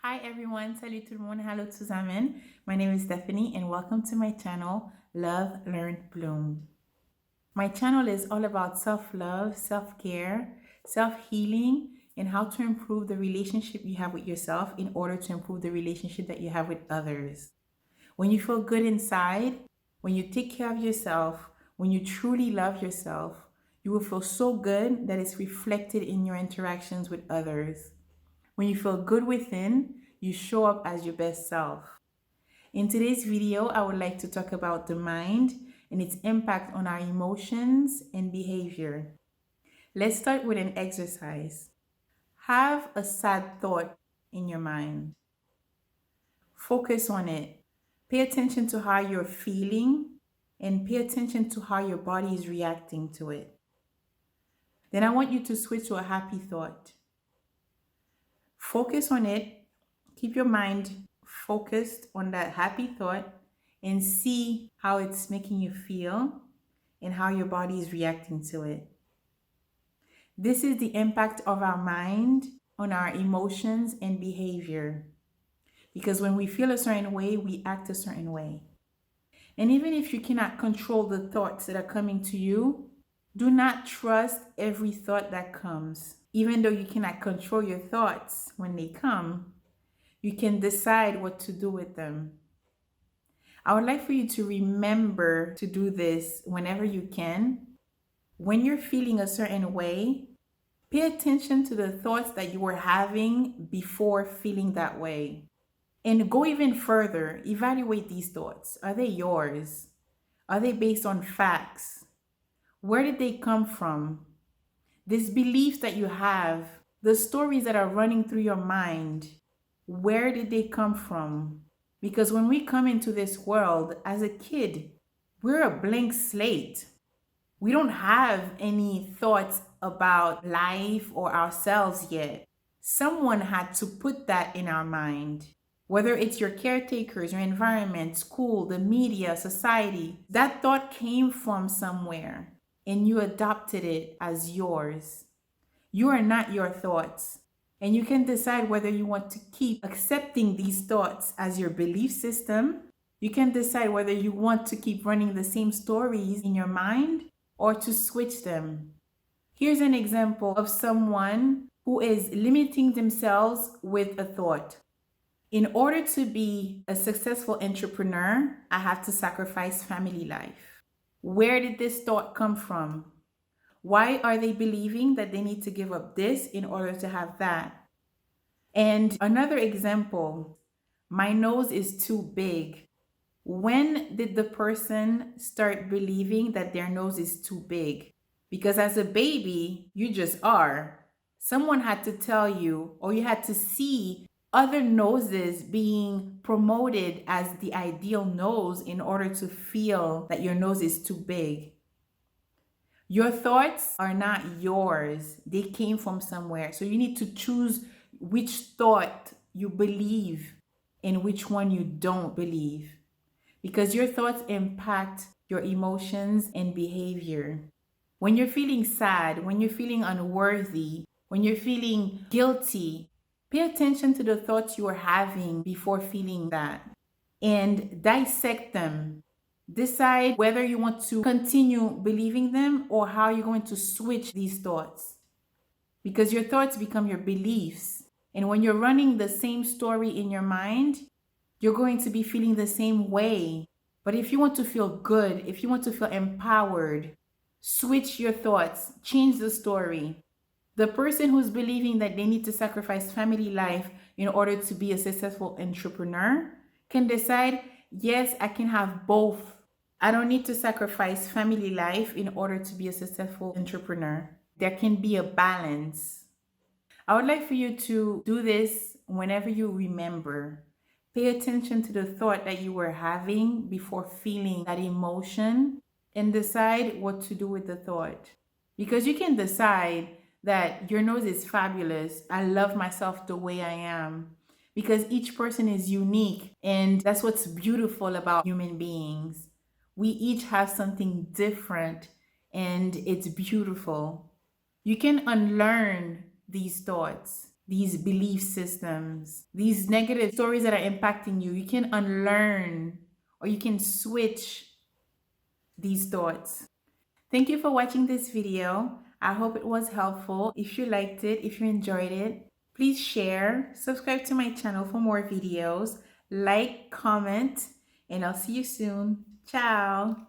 Hi everyone, salut tout le monde, hello zusammen. My name is Stephanie and welcome to my channel, Love, Learn, Bloom. My channel is all about self-love, self-care, self-healing, and how to improve the relationship you have with yourself in order to improve the relationship that you have with others. When you feel good inside, when you take care of yourself, when you truly love yourself, you will feel so good that it's reflected in your interactions with others. When you feel good within, you show up as your best self. In today's video, I would like to talk about the mind and its impact on our emotions and behavior. Let's start with an exercise. Have a sad thought in your mind. Focus on it. Pay attention to how you're feeling and pay attention to how your body is reacting to it. Then I want you to switch to a happy thought. Focus on it. Keep your mind focused on that happy thought and see how it's making you feel and how your body is reacting to it. This is the impact of our mind on our emotions and behavior. Because when we feel a certain way, we act a certain way. And even if you cannot control the thoughts that are coming to you, do not trust every thought that comes. Even though you cannot control your thoughts when they come, you can decide what to do with them. I would like for you to remember to do this whenever you can. When you're feeling a certain way, pay attention to the thoughts that you were having before feeling that way. And go even further, evaluate these thoughts. Are they yours? Are they based on facts? Where did they come from? These beliefs that you have, the stories that are running through your mind, where did they come from? Because when we come into this world as a kid, we're a blank slate. We don't have any thoughts about life or ourselves yet. Someone had to put that in our mind. Whether it's your caretakers, your environment, school, the media, society, that thought came from somewhere and you adopted it as yours. You are not your thoughts. And you can decide whether you want to keep accepting these thoughts as your belief system. You can decide whether you want to keep running the same stories in your mind or to switch them. Here's an example of someone who is limiting themselves with a thought. In order to be a successful entrepreneur, I have to sacrifice family life. Where did this thought come from? Why are they believing that they need to give up this in order to have that? And another example, my nose is too big. When did the person start believing that their nose is too big? Because as a baby, you just are. Someone had to tell you, or you had to see other noses being promoted as the ideal nose in order to feel that your nose is too big. Your thoughts are not yours. They came from somewhere. So you need to choose which thought you believe and which one you don't believe. Because your thoughts impact your emotions and behavior. When you're feeling sad, when you're feeling unworthy, when you're feeling guilty, pay attention to the thoughts you are having before feeling that and dissect them. Decide whether you want to continue believing them or how you're going to switch these thoughts. Because your thoughts become your beliefs. And when you're running the same story in your mind, you're going to be feeling the same way. But if you want to feel good, if you want to feel empowered, switch your thoughts, change the story. The person who's believing that they need to sacrifice family life in order to be a successful entrepreneur can decide, yes, I can have both. I don't need to sacrifice family life in order to be a successful entrepreneur. There can be a balance. I would like for you to do this whenever you remember. Pay attention to the thought that you were having before feeling that emotion and decide what to do with the thought. Because you can decide that your nose is fabulous. I love myself the way I am. Because each person is unique, and that's what's beautiful about human beings. We each have something different, and it's beautiful. You can unlearn these thoughts. these belief systems, these negative stories that are impacting you. You can unlearn or you can switch these thoughts. Thank you for watching this video. I hope it was helpful. If you liked it, if you enjoyed it, please share, subscribe to my channel for more videos, like, comment, and I'll see you soon. Ciao.